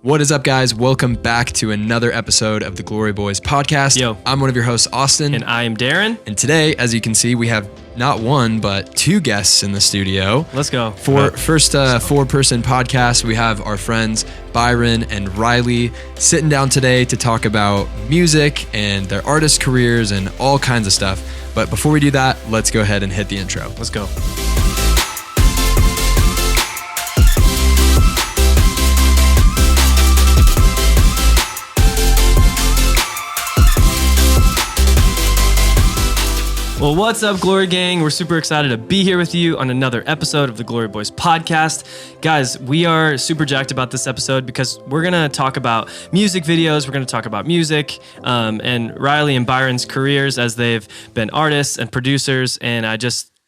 What is up, guys? Welcome back to another episode of the Glory Boys podcast. Yo. I'm one of your hosts, Austin. And I am Darren. And today, as you can see, we have not one, but two guests in the studio. Let's go. For first four-person podcast, we have our friends Byron and Riley sitting down today to talk about music and their artist careers and all kinds of stuff. But before we do that, let's go ahead and hit the intro. Let's go. Well, what's up, Glory Gang? We're super excited to be here with you on another episode of the Glory Boys podcast. Guys, we are super jacked about this episode because we're going to talk about music videos. We're going to talk about music and Riley and Byron's careers as they've been artists and producers. And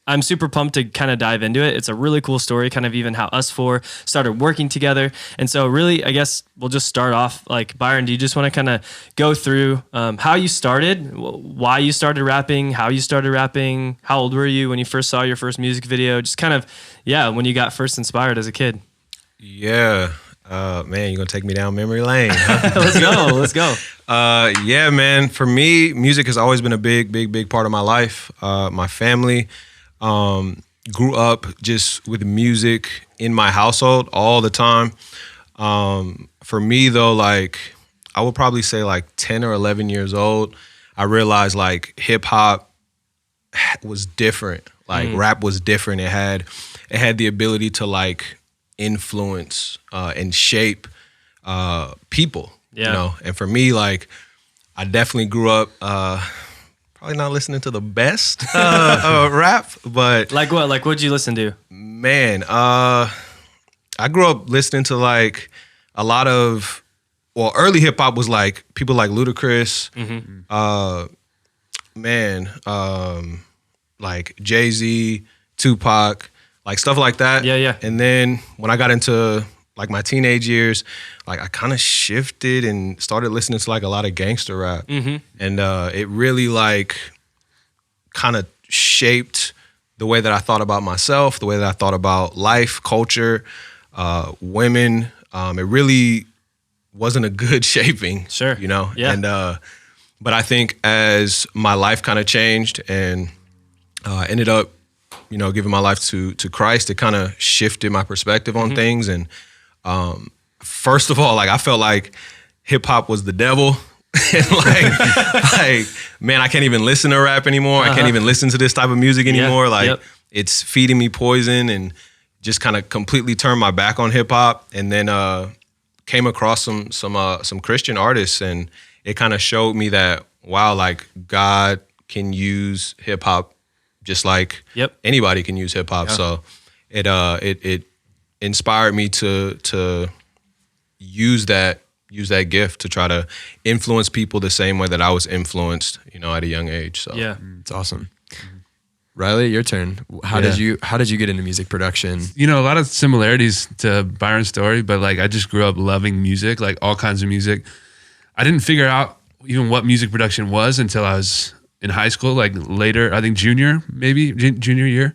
I'm super pumped to kind of dive into it. It's a really cool story, kind of even how us four started working together. And so really, I guess we'll just start off. Like, Byron, do you just want to kind of go through how you started, why you started rapping, how you started rapping, how old were you when you first saw your first music video? Just kind of, when you got first inspired as a kid. Yeah. Man, you're going to take me down memory lane. Huh? Let's go. Yeah, man. For me, music has always been a big part of my life. My family grew up just with music in my household all the time. For me though, like I would probably say like 10 or 11 years old, I realized like hip hop was different. Like rap was different. It had the ability to like influence and shape people. Yeah. You know? And for me, like I definitely grew up probably not listening to the best rap, but Like what? Like what'd you listen to? man, I grew up listening to like a lot of, early hip hop was like people like Ludacris, like Jay-Z, Tupac, like stuff like that. Yeah. And then when I got into like my teenage years, like I kind of shifted and started listening to like a lot of gangster rap. And it really like kind of shaped the way that I thought about myself, the way that I thought about life, culture, women. It really wasn't a good shaping, Sure. you know? Yeah. And, but I think as my life kind of changed and ended up, you know, giving my life to Christ, it kind of shifted my perspective on things. And first of all, like I felt like hip hop was the devil. And like, man, I can't even listen to rap anymore. I can't even listen to this type of music anymore. It's feeding me poison, and just kind of completely turned my back on hip hop. And then came across some Christian artists, and it kind of showed me that wow, like God can use hip hop just like anybody can use hip hop. So it inspired me to use that gift to try to influence people the same way that I was influenced, you know, at a young age. So It's awesome. Riley, your turn. How did you get into music production? You know, a lot of similarities to Byron's story, but like I just grew up loving music, like all kinds of music. I didn't figure out even what music production was until I was in high school, like later, I think junior year.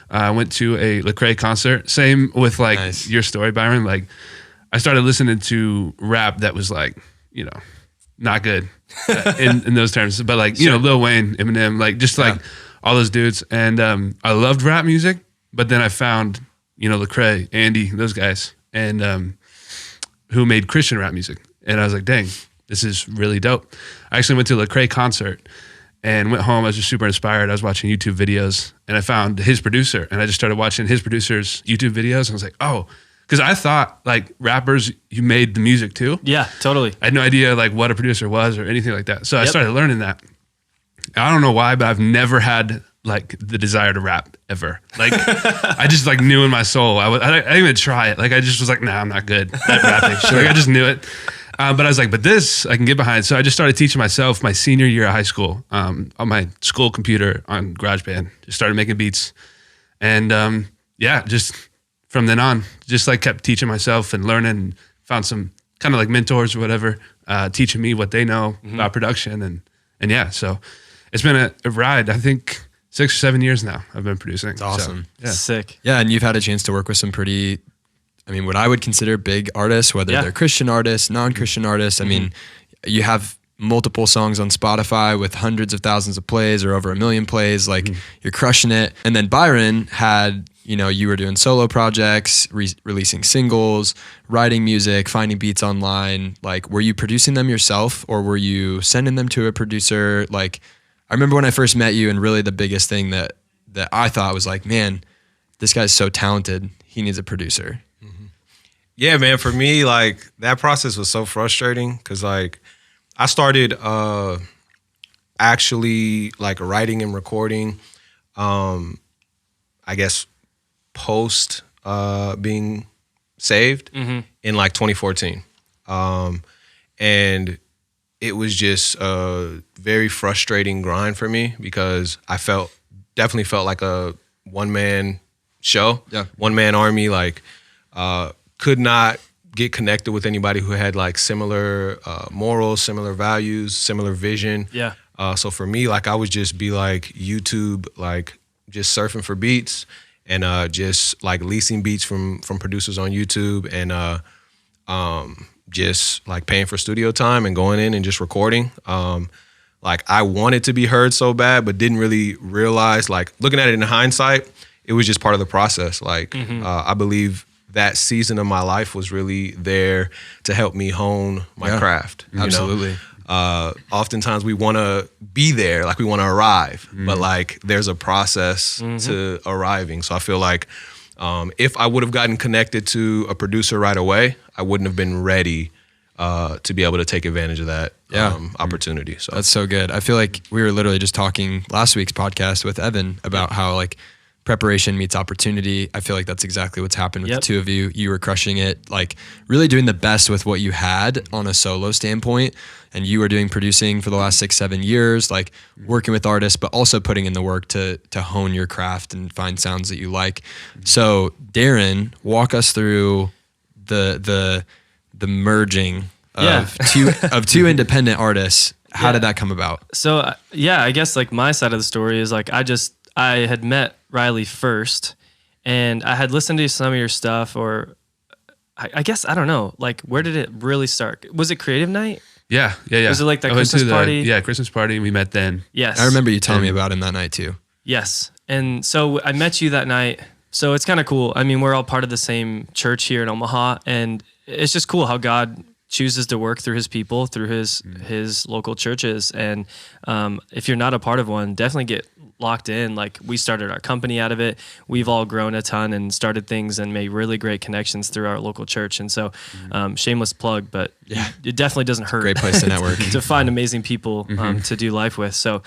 I went to a Lecrae concert. Same with like your story, Byron. Like I started listening to rap that was like, you know, not good in those terms, but like, you know, Lil Wayne, Eminem, like just like all those dudes. And I loved rap music, but then I found, you know, Lecrae, Andy, those guys, and who made Christian rap music. And I was like, dang, this is really dope. I actually went to a Lecrae concert and went home. I was just super inspired. I was watching YouTube videos and I found his producer, and I just started watching his producer's YouTube videos. And I was like, oh, because I thought like rappers, you made the music too. Yeah, totally. I had no idea like what a producer was or anything like that. So I started learning that. I don't know why, but I've never had like the desire to rap ever. Like I just like knew in my soul. I didn't even try it. Like I just was like, nah, I'm not good at rapping. Like I just knew it. But I was like, but this I can get behind. So I just started teaching myself my senior year of high school on my school computer on GarageBand. Just started making beats. And just from then on, just like kept teaching myself and learning, and found some kind of like mentors or whatever, teaching me what they know about production. And yeah, so it's been a ride. I think 6 or 7 years now I've been producing. It's awesome. So, yeah. Sick. Yeah, and you've had a chance to work with some pretty I mean, what I would consider big artists, whether they're Christian artists, non-Christian artists. I mean, you have multiple songs on Spotify with hundreds of thousands of plays or over 1 million plays. Like you're crushing it. And then Byron had, you know, you were doing solo projects, releasing singles, writing music, finding beats online. Like, were you producing them yourself or were you sending them to a producer? Like, I remember when I first met you, and really the biggest thing that I thought was like, man, this guy's so talented. He needs a producer. Yeah, man. For me, like that process was so frustrating because like I started actually like writing and recording, I guess post being saved in like 2014. And it was just a very frustrating grind for me because I definitely felt like a one-man show, one-man army, like could not get connected with anybody who had like similar morals, similar values, similar vision. Yeah. So for me, like I would just be like YouTube, like just surfing for beats and just like leasing beats from producers on YouTube and just like paying for studio time and going in and just recording. Like I wanted to be heard so bad, but didn't really realize, like looking at it in hindsight, it was just part of the process. Like I believe that season of my life was really there to help me hone my craft. Absolutely. Oftentimes we want to be there, like we want to arrive, but like there's a process to arriving. So I feel like if I would have gotten connected to a producer right away, I wouldn't have been ready to be able to take advantage of that opportunity. So that's so good. I feel like we were literally just talking last week's podcast with Evan about how like preparation meets opportunity. I feel like that's exactly what's happened with the two of you. You were crushing it, like really doing the best with what you had on a solo standpoint. And you were doing producing for the last 6-7 years, like working with artists, but also putting in the work to hone your craft and find sounds that you like. So Darren, walk us through the merging of two independent artists. How did that come about? So I guess like my side of the story is like I had met Riley first, and I had listened to some of your stuff, or I guess, I don't know, like where did it really start? Was it Creative Night? Yeah. Was it like that Christmas party? Yeah, Christmas party. We met then. Yes. I remember you telling me about him that night too. Yes. And so I met you that night. So it's kind of cool. I mean, we're all part of the same church here in Omaha, and it's just cool how God chooses to work through his people, through his local churches. And if you're not a part of one, definitely get locked in. Like we started our company out of it. We've all grown a ton and started things and made really great connections through our local church. And so shameless plug, but it definitely doesn't hurt. Great place to network. to find amazing people to do life with. So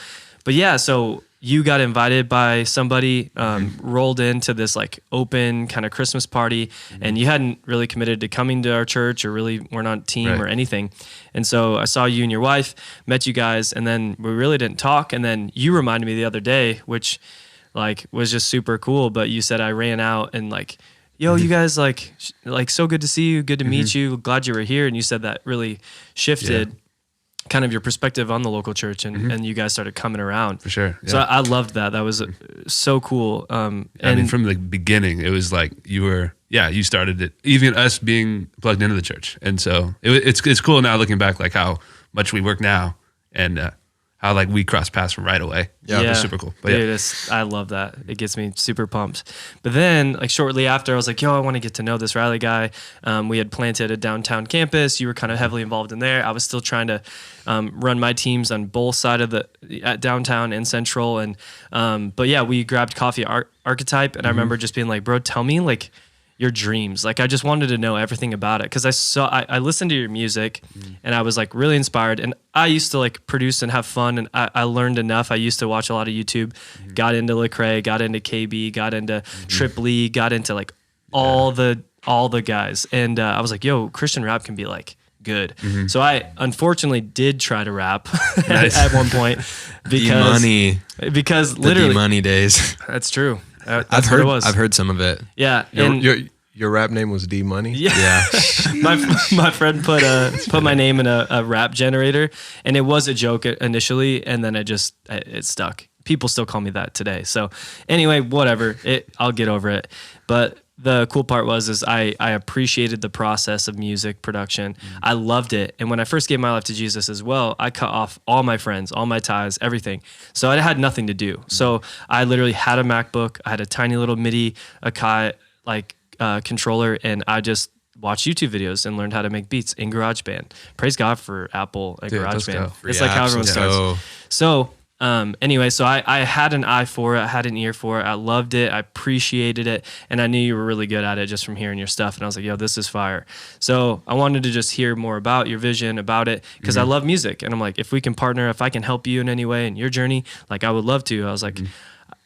you got invited by somebody, rolled into this like open kind of Christmas party, and you hadn't really committed to coming to our church or really weren't on team or anything. And so I saw you and your wife, met you guys, and then we really didn't talk. And then you reminded me the other day, which like was just super cool. But you said I ran out and like, yo, you guys like so good to see you, good to meet you, glad you were here. And you said that really shifted kind of your perspective on the local church, and you guys started coming around. For sure. Yeah. So I loved that. That was so cool. I mean, from the beginning, it was like you started it, even us being plugged into the church. And so it's cool now looking back, like how much we work now and how like we crossed paths from right away. Yeah, it was super cool. But dude, I love that. It gets me super pumped. But then like shortly after, I was like, yo, I want to get to know this Riley guy. We had planted a downtown campus. You were kind of heavily involved in there. I was still trying to run my teams on both sides of at downtown and central. And but yeah, we grabbed coffee at Archetype, and I remember just being like, bro, tell me like your dreams. Like I just wanted to know everything about it, because I listened to your music and I was like really inspired, and I used to like produce and have fun, and I learned enough. I used to watch a lot of YouTube, got into Lecrae, got into KB, got into Trip Lee, got into like all the guys, and I was like, yo, Christian rap can be like good. So I unfortunately did try to rap at one point because literally money days. That's true. I've heard some of it. Yeah. Your rap name was D Money? Yeah. my friend put my name in a rap generator, and it was a joke initially, and then it stuck. People still call me that today. So anyway, whatever. I'll get over it. But the cool part is I appreciated the process of music production. I loved it. And when I first gave my life to Jesus as well, I cut off all my friends, all my ties, everything. So I had nothing to do. So I literally had a MacBook. I had a tiny little MIDI Akai controller, and I just watched YouTube videos and learned how to make beats in GarageBand. Praise God for Apple and GarageBand. It's like how everyone starts. So anyway, so I had an eye for it. I had an ear for it. I loved it. I appreciated it. And I knew you were really good at it just from hearing your stuff. And I was like, yo, this is fire. So I wanted to just hear more about your vision, about it, because I love music. And I'm like, if we can partner, if I can help you in any way in your journey, like I would love to. I was like,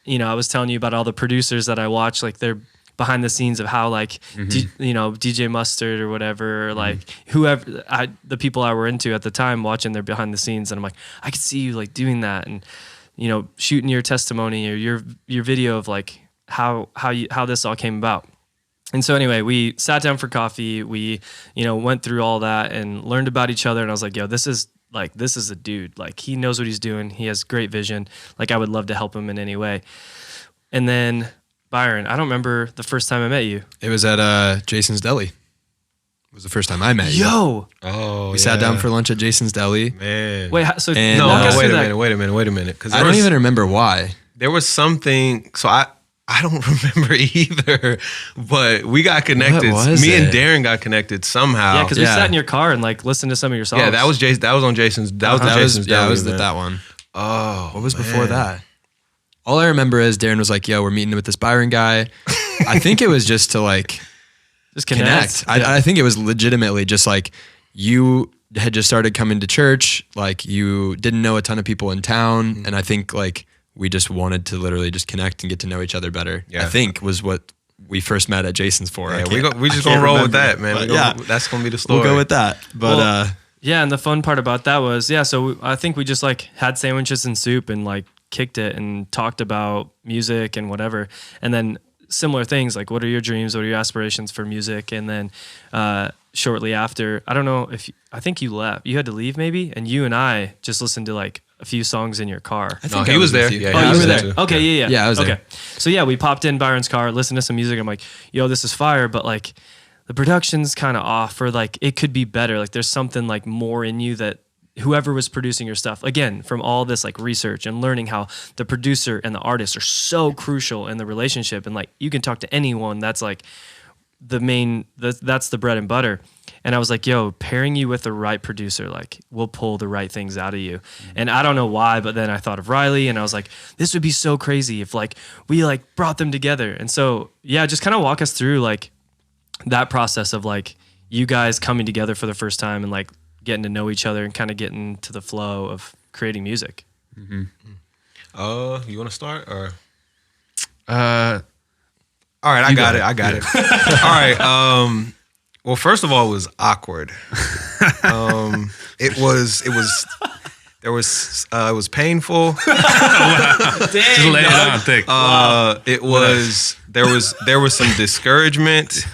I was telling you about all the producers that I watch, like they're behind the scenes of how like DJ Mustard or whatever, or like whoever the people I were into at the time, watching their behind the scenes, and I'm like, I could see you like doing that, and shooting your testimony or your video of like how this all came about. And so anyway, we sat down for coffee, we went through all that and learned about each other, and I was like, yo, this is a dude, like he knows what he's doing, he has great vision, like I would love to help him in any way. And then Byron, I don't remember the first time I met you. It was at Jason's Deli. It was the first time I met you. Yo! Oh, we sat down for lunch at Jason's Deli. Man. Wait, so And- No, walk us wait through a that. minute. Because I don't even remember why. There was something. So I don't remember either. But we got connected. What was Me and it? Darren got connected somehow. Yeah, because we sat in your car and like listened to some of your songs. Yeah, that was Jason. That was on Jason's. That was the Jason's. Yeah, it was Deli, man. that one. Oh, What was before that? All I remember is Darren was like, yo, we're meeting with this Byron guy. I think it was just to like just connect. I think it was legitimately just like you had just started coming to church, like you didn't know a ton of people in town, and I think like we just wanted to literally just connect and get to know each other better. Yeah. I think was what we first met at Jason's for. Yeah, I we just can't gonna roll with remember, that, man. but Yeah, that's gonna be the story. we'll go with that. But Well, yeah, and the fun part about that was, so I think we just like had sandwiches and soup and like kicked it and talked about music and whatever. And then similar things like, what are your dreams? What are your aspirations for music? And then shortly after, I don't know I think you left. You had to leave maybe? And you and I just listened to like a few songs in your car. I No, think he I was there. with you. Yeah, Oh, he you was were there there. too. Okay, yeah. Yeah, I was okay. there. So yeah, we popped in Byron's car, listened to some music. I'm like, yo, this is fire, but like the production's kind of off, or like it could be better. Like there's something like more in you that whoever was producing your stuff, again, from all this like research and learning how the producer and the artist are so crucial in the relationship, and like you can talk to anyone, that's like that's the bread and butter. And I was like, yo, pairing you with the right producer, like will pull the right things out of you. And I don't know why, but then I thought of Riley, and I was like, this would be so crazy if like we like brought them together. And so yeah, just kind of walk us through like that process of like you guys coming together for the first time and like getting to know each other and kind of getting to the flow of creating music. You want to start or? All right, I got it. All right. Well, first of all, it was awkward. It was painful. Just lay it on thick. There was some discouragement.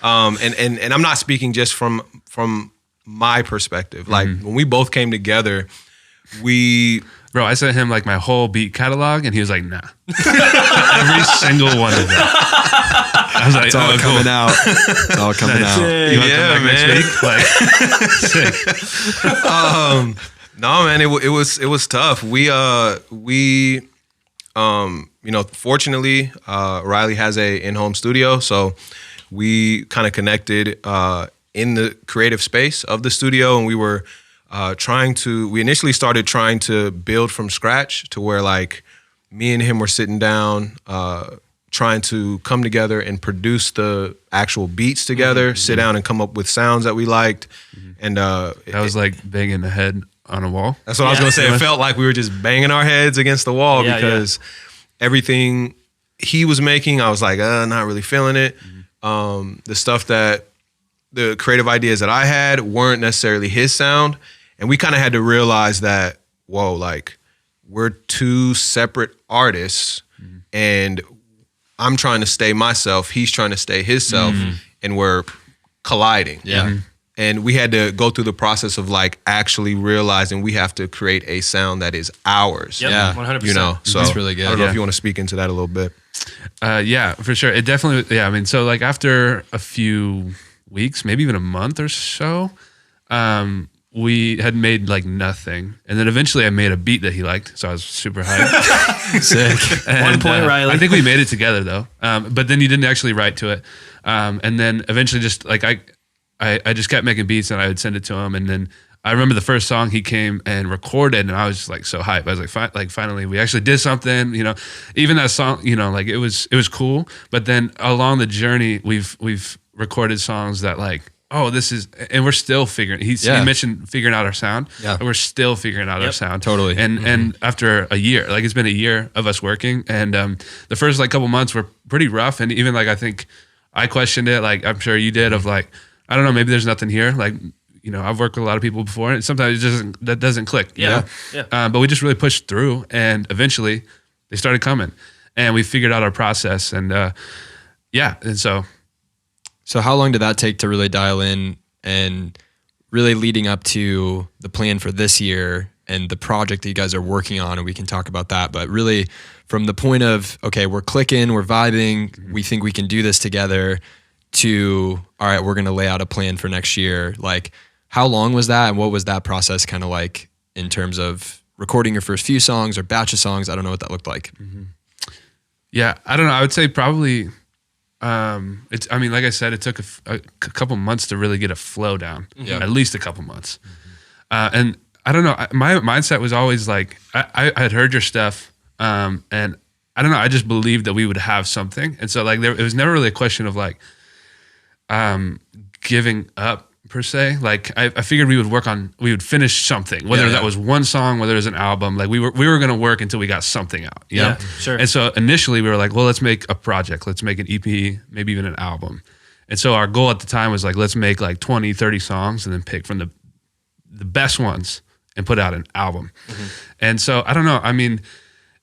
And I'm not speaking just from my perspective. Like when we both came together, Bro, I sent him like my whole beat catalog, and he was like, nah. Every single one of them. I was like, it's all cool. coming out. It's all coming out. You want to come back next week? Like, sick. No, man, it was tough. Fortunately, Riley has a in-home studio, so we kind of connected in the creative space of the studio, and we were we initially started trying to build from scratch to where like me and him were sitting down, trying to come together and produce the actual beats together, sit down and come up with sounds that we liked. And that was like banging the head on a wall. that's what I was going to say. It felt like we were just banging our heads against the wall because everything he was making, I was like, not really feeling it. The stuff the creative ideas that I had weren't necessarily his sound. And we kind of had to realize that, whoa, like we're two separate artists and I'm trying to stay myself, he's trying to stay himself, and we're colliding. Yeah. And we had to go through the process of like actually realizing we have to create a sound that is ours. Yep, Yeah. 100%. You know, so That's really good. I don't know Yeah. if you want to speak into that a little bit. Yeah, for sure. It definitely, yeah. I mean, so like after a few weeks, maybe even a month or so, we had made like nothing. And then eventually I made a beat that he liked. So I was super hyped. Sick. And, 1 point, Riley. I think we made it together though. But then you didn't actually write to it. And then eventually just like, I just kept making beats and I would send it to him. And then I remember the first song he came and recorded, and I was just like so hyped. I was like, finally, we actually did something. You know, even that song, you know, like it was cool. But then along the journey, we've recorded songs that like, oh, this is, and we're still figuring. He mentioned figuring out our sound. Yeah, and we're still figuring out our sound. Totally. And after a year, like it's been a year of us working, and the first like couple months were pretty rough, and even like I think I questioned it, like I'm sure you did, of like, I don't know, maybe there's nothing here, like. You know, I've worked with a lot of people before, and sometimes that doesn't click. Yeah. But we just really pushed through, and eventually they started coming, and we figured out our process, and and so. So how long did that take to really dial in, and really leading up to the plan for this year and the project that you guys are working on, and we can talk about that, but really from the point of, okay, we're clicking, we're vibing, we think we can do this together, to, all right, we're going to lay out a plan for next year. Like, how long was that, and what was that process kind of like in terms of recording your first few songs or batch of songs? I don't know what that looked like. Mm-hmm. Yeah, I don't know. I would say probably, I mean, like I said, it took a couple months to really get a flow down. Yeah. At least a couple months. And I don't know, my mindset was always like, I had heard your stuff, and I don't know, I just believed that we would have something. And so like it was never really a question of like giving up per se. Like I figured we would finish something, whether that was one song, whether it was an album. Like we were going to work until we got something out. You know? Sure. And so initially we were like, well, let's make a project. Let's make an EP, maybe even an album. And so our goal at the time was like, let's make like 20, 30 songs and then pick from the best ones and put out an album. Mm-hmm. And so I don't know. I mean,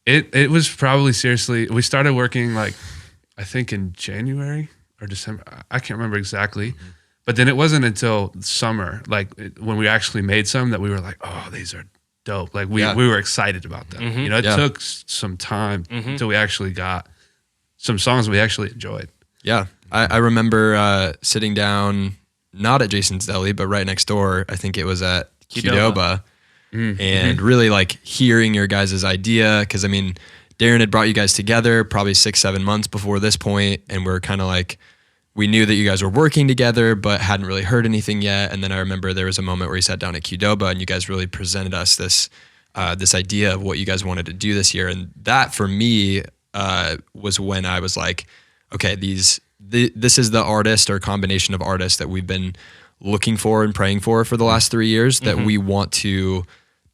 it was probably seriously, we started working like, I think in January or December. I can't remember exactly. Mm-hmm. But then it wasn't until summer, like when we actually made some, that we were like, oh, these are dope. Like we were excited about them. Mm-hmm. You know, it took some time until we actually got some songs we actually enjoyed. Yeah. I remember sitting down, not at Jason's Deli, but right next door. I think it was at Qdoba. And really like hearing your guys' idea. Because I mean, Darren had brought you guys together probably 6-7 months before this point, and we're kind of like, we knew that you guys were working together, but hadn't really heard anything yet. And then I remember there was a moment where you sat down at Qdoba and you guys really presented us this idea of what you guys wanted to do this year. And that for me was when I was like, okay, this is the artist or combination of artists that we've been looking for and praying for the last 3 years that we want to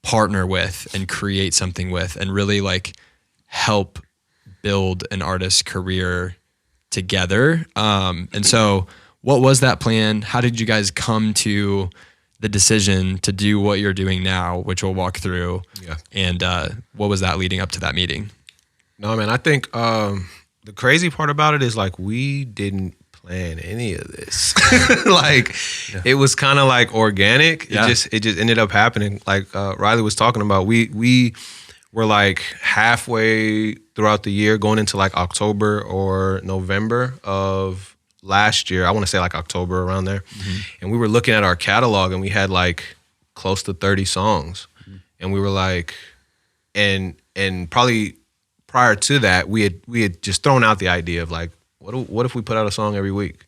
partner with and create something with and really like help build an artist's career together. And so what was that plan? How did you guys come to the decision to do what you're doing now, which we'll walk through? Yeah. And what was that leading up to that meeting? No, man, I think the crazy part about it is like we didn't plan any of this. Like it was kind of like organic. Yeah. It just ended up happening. Like Riley was talking about, we were like halfway throughout the year, going into like October or November of last year. I want to say like October, around there. And we were looking at our catalog and we had like close to 30 songs. And we were like, and probably prior to that, we had just thrown out the idea of like, what if we put out a song every week?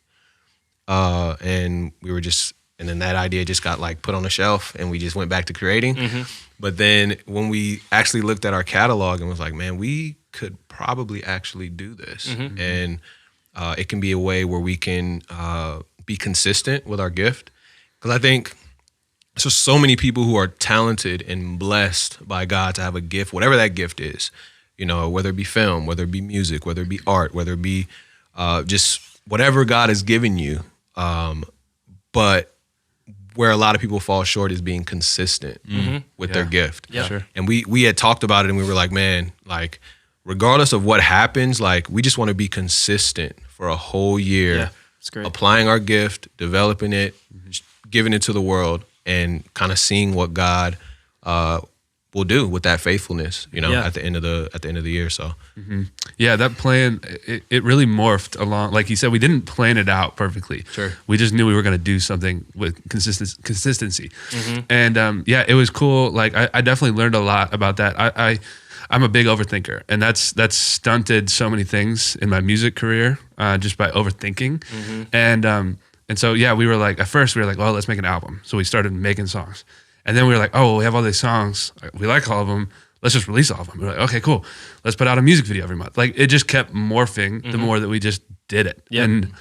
And we were just, and then that idea just got like put on the shelf and we just went back to creating. But then when we actually looked at our catalog and was like, man, we could probably actually do this. And it can be a way where we can be consistent with our gift. Because I think there's just so many people who are talented and blessed by God to have a gift, whatever that gift is, you know, whether it be film, whether it be music, whether it be art, whether it be just whatever God has given you. But where a lot of people fall short is being consistent with their gift. Yeah. Sure. And we had talked about it and we were like, man, like regardless of what happens, like we just want to be consistent for a whole year. Yeah, it's great. Applying our gift, developing it, giving it to the world, and kind of seeing what God will do with that faithfulness, you know, Yeah. at the end of the year. So Yeah, that plan, it really morphed along. Like you said, we didn't plan it out perfectly. Sure. We just knew we were going to do something with consistency. And yeah, it was cool. Like I definitely learned a lot about that. I'm a big overthinker, and that's stunted so many things in my music career just by overthinking. And so, yeah, we were like, at first we were like, well, let's make an album. So we started making songs. And then we were like, oh, we have all these songs. We like all of them. Let's just release all of them. We were like, okay, cool. Let's put out a music video every month. Like, it just kept morphing the more that we just did it. Yep.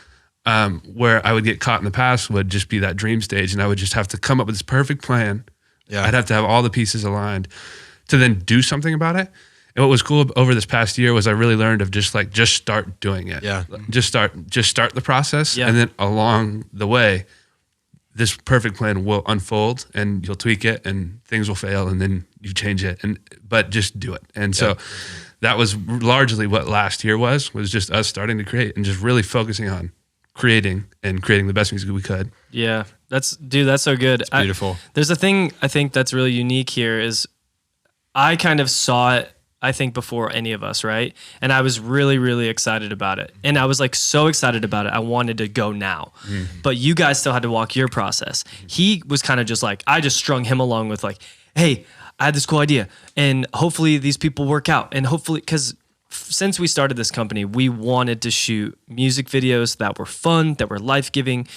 And where I would get caught in the past would just be that dream stage, and I would just have to come up with this perfect plan. Yeah. I'd have to have all the pieces aligned to then do something about it. And what was cool over this past year was I really learned of just start doing it. Yeah. Just start the process. Yeah. And then along the way, this perfect plan will unfold, and you'll tweak it, and things will fail, and then you change it. But just do it. And so that was largely what last year was just us starting to create and just really focusing on creating the best music we could. Yeah, that's so good. It's beautiful. There's a thing I think that's really unique here is I kind of saw it, I think, before any of us, right? And I was really, really excited about it. And I was like so excited about it, I wanted to go now. But you guys still had to walk your process. He was kind of just like, I just strung him along with like, hey, I had this cool idea, and hopefully these people work out. And hopefully, because since we started this company, we wanted to shoot music videos that were fun, that were life-giving.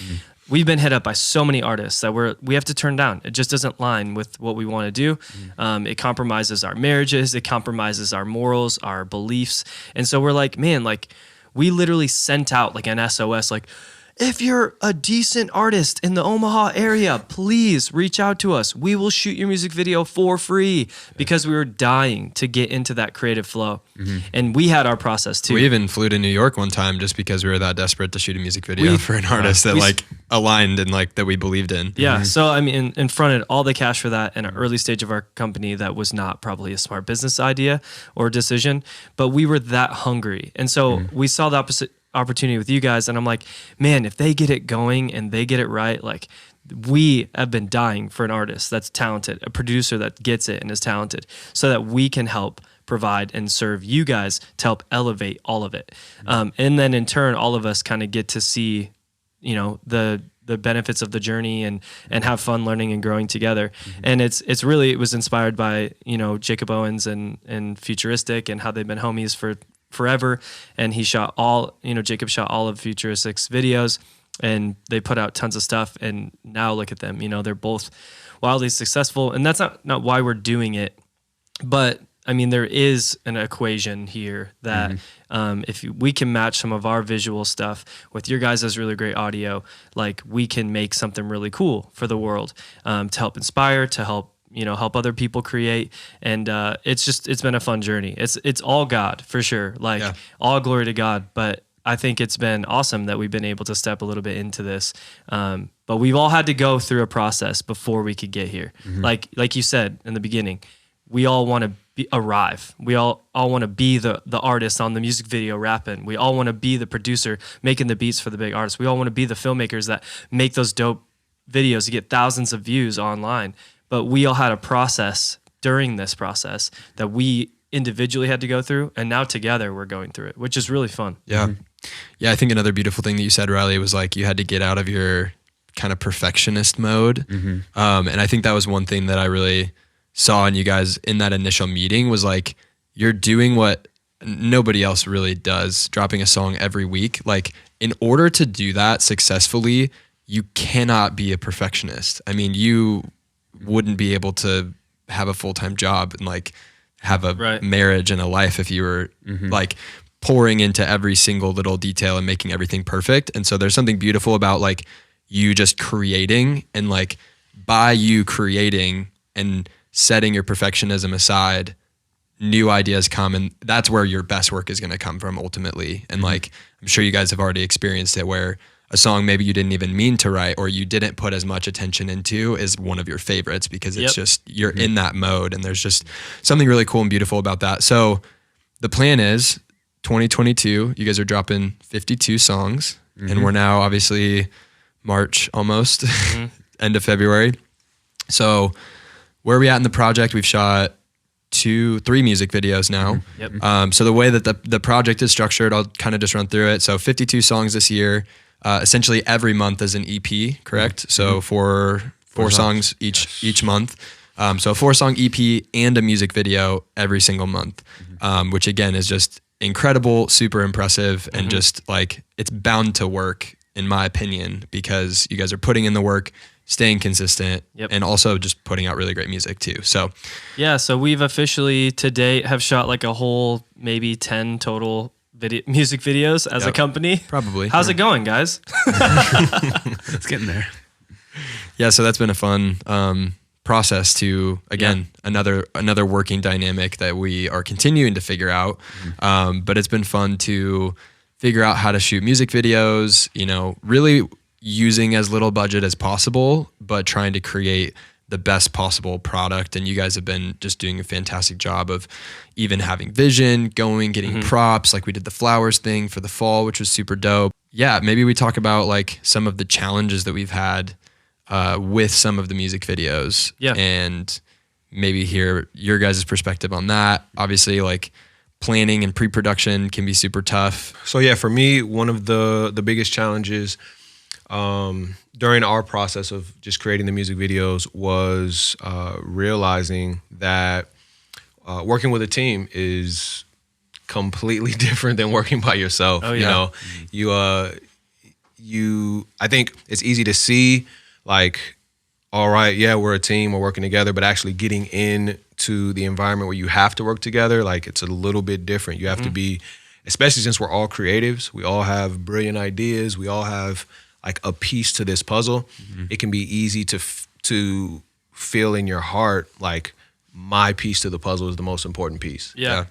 We've been hit up by so many artists that we have to turn down. It just doesn't line with what we want to do. It compromises our marriages. It compromises our morals, our beliefs. And so we're like, man, like we literally sent out like an SOS, like, if you're a decent artist in the Omaha area, please reach out to us. We will shoot your music video for free, because we were dying to get into that creative flow. And we had our process too. We even flew to New York one time just because we were that desperate to shoot a music video for an artist that like aligned and like that we believed in. Yeah. So I mean, and fronted all the cash for that in an early stage of our company. That was not probably a smart business idea or decision, but we were that hungry. And so we saw the opportunity with you guys, and I'm like, man, if they get it going and they get it right, like we have been dying for an artist that's talented, a producer that gets it and is talented, so that we can help provide and serve you guys to help elevate all of it. And then in turn, all of us kind of get to see, you know, the benefits of the journey and have fun learning and growing together. And it was inspired by, you know, Jacob Owens and Futuristic, and how they've been homies for forever. And Jacob shot all of Futuristic's videos, and they put out tons of stuff. And now look at them, you know, they're both wildly successful. And that's not why we're doing it. But I mean, there is an equation here that if we can match some of our visual stuff with your guys' really great audio, like we can make something really cool for the world, to help inspire, to help other people create. And it's been a fun journey. It's all God for sure. Like all glory to God. But I think it's been awesome that we've been able to step a little bit into this. But we've all had to go through a process before we could get here. Like you said in the beginning, we all want to arrive. We all want to be the artist on the music video rapping. We all want to be the producer making the beats for the big artists. We all want to be the filmmakers that make those dope videos to get thousands of views online. But we all had a process during this process that we individually had to go through, and now together we're going through it, which is really fun. Yeah. Yeah, I think another beautiful thing that you said, Riley, was like you had to get out of your kind of perfectionist mode. And I think that was one thing that I really saw in you guys in that initial meeting, was like you're doing what nobody else really does, dropping a song every week. Like in order to do that successfully, you cannot be a perfectionist. I mean, you wouldn't be able to have a full-time job and like have a marriage and a life if you were like pouring into every single little detail and making everything perfect. And so there's something beautiful about like you just creating, and like by you creating and setting your perfectionism aside, new ideas come, and that's where your best work is going to come from ultimately. And like, I'm sure you guys have already experienced it, where a song maybe you didn't even mean to write, or you didn't put as much attention into, is one of your favorites because it's just, you're in that mode, and there's just something really cool and beautiful about that. So the plan is 2022, you guys are dropping 52 songs, and we're now obviously March almost, end of February. So where are we at in the project? We've shot 3 music videos now. Yep. So the way that the project is structured, I'll kind of just run through it. So 52 songs this year. Essentially every month is an EP, correct? So four songs each month. So a 4-song EP and a music video every single month, which again is just incredible, super impressive, and just like it's bound to work in my opinion, because you guys are putting in the work, staying consistent, and also just putting out really great music too. So yeah, so we've officially to date have shot like a whole maybe 10 total music videos as a company. Probably. How's it going, guys? It's getting there. Yeah, so that's been a fun process to, again, another working dynamic that we are continuing to figure out. But it's been fun to figure out how to shoot music videos, you know, really using as little budget as possible, but trying to create the best possible product. And you guys have been just doing a fantastic job of even having vision, getting props. Like we did the flowers thing for the fall, which was super dope. Yeah, maybe we talk about like some of the challenges that we've had with some of the music videos, and maybe hear your guys' perspective on that. Obviously, like planning and pre-production can be super tough. So yeah, for me, one of the biggest challenges during our process of just creating the music videos was realizing that working with a team is completely different than working by yourself. Oh, yeah. You know, I think it's easy to see like, all right, yeah, we're a team, we're working together, but actually getting into the environment where you have to work together, like it's a little bit different. You have to be, especially since we're all creatives, we all have brilliant ideas, we all have like a piece to this puzzle. It can be easy to feel in your heart like my piece to the puzzle is the most important piece. And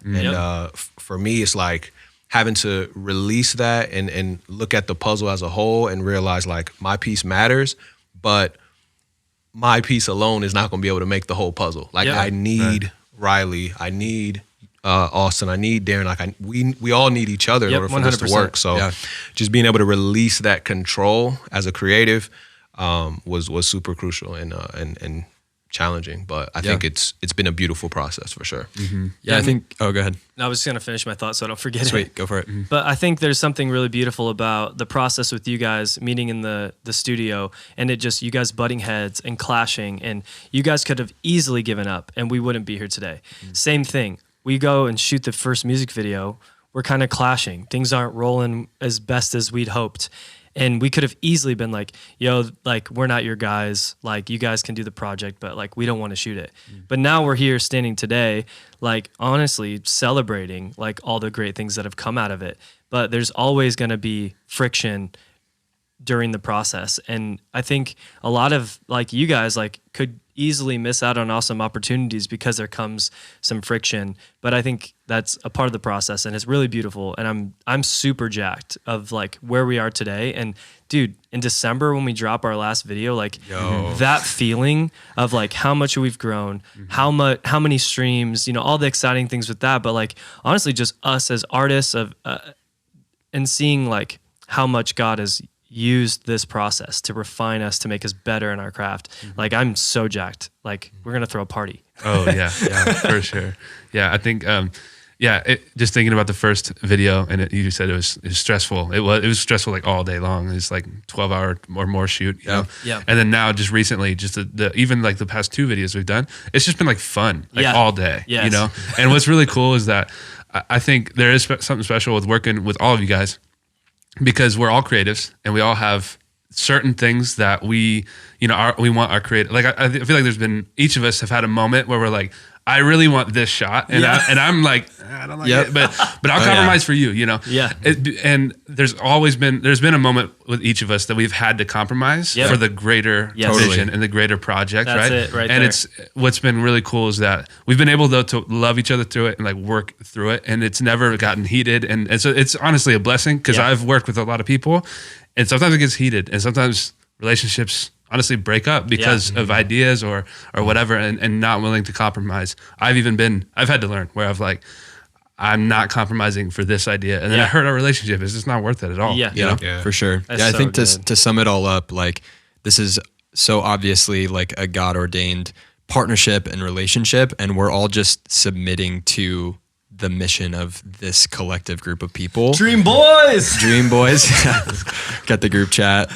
for me, it's like having to release that and look at the puzzle as a whole and realize like my piece matters, but my piece alone is not going to be able to make the whole puzzle. Like I need Riley, I need Austin, I need Darren. Like we all need each other in order for this to work. So just being able to release that control as a creative was super crucial and challenging. But I think it's been a beautiful process for sure. I think. Oh, go ahead. I was just gonna finish my thought so I don't forget. Sweet, go for it. But I think there's something really beautiful about the process with you guys meeting in the studio, and it just you guys butting heads and clashing, and you guys could have easily given up, and we wouldn't be here today. Same thing. We go and shoot the first music video. We're kind of clashing. Things aren't rolling as best as we'd hoped. And we could have easily been like, yo, like, we're not your guys. Like, you guys can do the project, but like, we don't want to shoot it. But now we're here standing today, like, honestly celebrating like all the great things that have come out of it. But there's always going to be friction during the process. And I think a lot of like you guys like could easily miss out on awesome opportunities because there comes some friction. But I think that's a part of the process, and it's really beautiful. And I'm super jacked of like where we are today. And dude, in December when we drop our last video, like that feeling of like how much we've grown, how many streams, you know, all the exciting things with that. But like honestly, just us as artists of and seeing like how much God has used this process to refine us, to make us better in our craft. Like I'm so jacked. Like we're gonna throw a party. Oh yeah, for sure. Yeah, I think just thinking about the first video, and you said it was stressful. It was stressful like all day long. It's like 12-hour or more shoot. You know? And then now, just recently, just the even like the past 2 videos we've done, it's just been like fun, like all day. You know. And what's really cool is that I think there is something special with working with all of you guys, because we're all creatives and we all have certain things that we want our creative. Like I feel like there's been, each of us have had a moment where we're like, I really want this shot, and I'm like, I don't like it, but I'll compromise for you, you know. And there's been a moment with each of us that we've had to compromise for the greater vision and the greater project, That's right? it, right and there. it's what's been really cool is that we've been able though to love each other through it and like work through it, and it's never gotten heated, and so it's honestly a blessing, because I've worked with a lot of people, and sometimes it gets heated, and sometimes relationships honestly break up because of ideas or whatever, and not willing to compromise. I've had to learn where I've like, I'm not compromising for this idea, and then it hurt our relationship. It's just not worth it at all. You know? For sure. That's I so think good. to sum it all up, like this is so obviously like a God ordained partnership and relationship, and we're all just submitting to the mission of this collective group of people. Dreamboyz. Dreamboyz. Got the group chat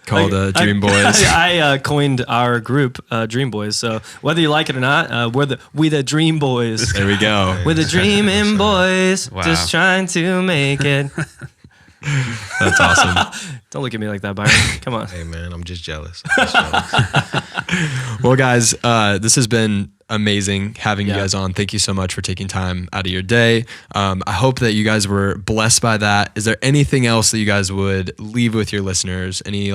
called Dreamboyz. I coined our group Dreamboyz. So whether you like it or not, we the Dreamboyz. There we go. We're the dreaming boys, Wow. just trying to make it. That's awesome. Don't look at me like that, Byron. Come on. Hey man, I'm just jealous. I'm just jealous. Well, guys, this has been amazing having you Yeah. guys on. Thank you so much for taking time out of your day. I hope that you guys were blessed by that. Is there anything else that you guys would leave with your listeners? Any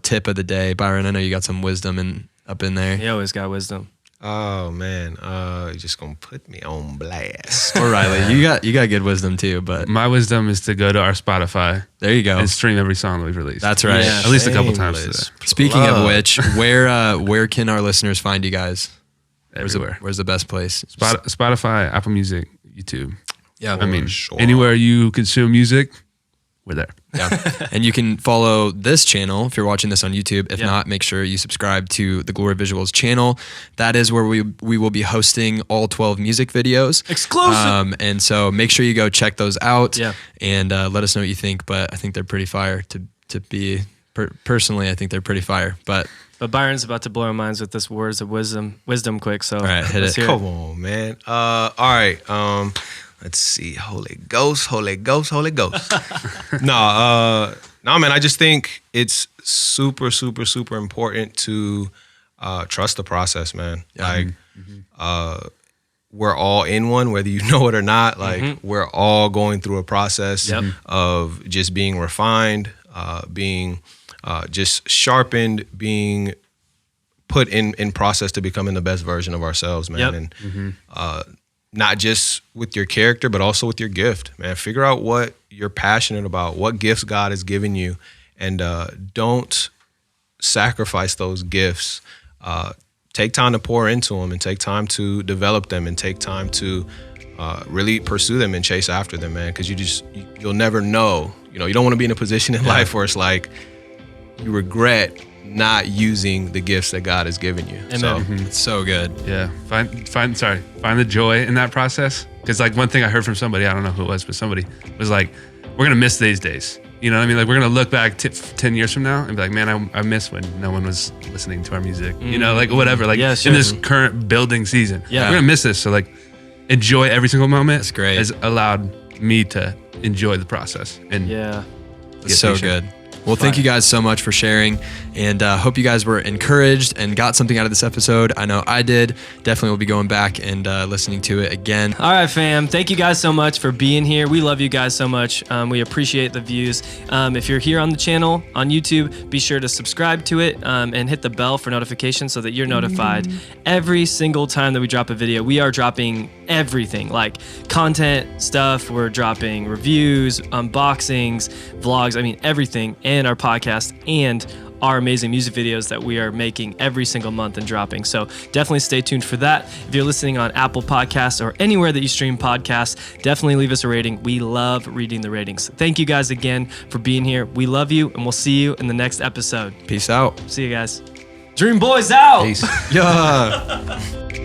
tip of the day? Byron, I know you got some wisdom up in there. He always got wisdom. Oh man, you're just gonna put me on blast. Or Riley, you got good wisdom too, but My wisdom is to go to our Spotify there you go. and stream every song that we've released. That's right. Yeah. At least a couple Shameless times today. Speaking of plug. which, where can our listeners find you guys? Everywhere. Where's the best place? Spotify, Apple Music, YouTube. Yeah. I mean, sure. anywhere you consume music, we're there. Yeah. And you can follow this channel if you're watching this on YouTube. If Yeah. not, make sure you subscribe to the Glory Visuals channel. That is where we will be hosting all 12 music videos. Exclusive. And so make sure you go check those out Yeah. and let us know what you think. But I think they're pretty fire to be, personally, I think they're pretty fire. But But Byron's about to blow our minds with this words of wisdom quick. So all right, hit let's it. hear Come on, man. All right. Let's see. Holy Ghost, Holy Ghost, Holy Ghost. No, man. I just think it's super, super, super important to trust the process, man. Yeah. Like, we're all in one, whether you know it or not. Like, we're all going through a process Yep. of just being refined, being just sharpened, being put in process to becoming the best version of ourselves, man. Yep. And not just with your character, but also with your gift, man. Figure out what you're passionate about, what gifts God has given you, and don't sacrifice those gifts. Take time to pour into them and take time to develop them and take time to really pursue them and chase after them, man. Because you'll never know. You don't want to be in a position in life where it's like you regret not using the gifts that God has given you. Amen. So It's so good. Yeah. Find the joy in that process. Because like one thing I heard from somebody, I don't know who it was, but somebody was like, we're going to miss these days. You know what I mean? Like we're going to look back 10 years from now and be like, man, I miss when no one was listening to our music. You know, like whatever. Like Yeah, sure. in this current building season. Yeah. We're going to miss this. So like enjoy every single moment. That's great. Has allowed me to enjoy the process. And Yeah. It's so patient. good. Well, thank you guys so much for sharing, and hope you guys were encouraged and got something out of this episode. I know I did. Definitely will be going back and listening to it again. All right, fam. Thank you guys so much for being here. We love you guys so much. We appreciate the views. If you're here on the channel on YouTube, be sure to subscribe to it and hit the bell for notifications so that you're notified every single time that we drop a video. We are dropping everything, like content stuff. We're dropping reviews, unboxings, vlogs. I mean, everything, and our podcast and our amazing music videos that we are making every single month and dropping. So definitely stay tuned for that. If you're listening on Apple Podcasts or anywhere that you stream podcasts, definitely leave us a rating. We love reading the ratings. Thank you guys again for being here. We love you, and we'll see you in the next episode. Peace out. See you guys. Dreamboyz out. peace. Yeah.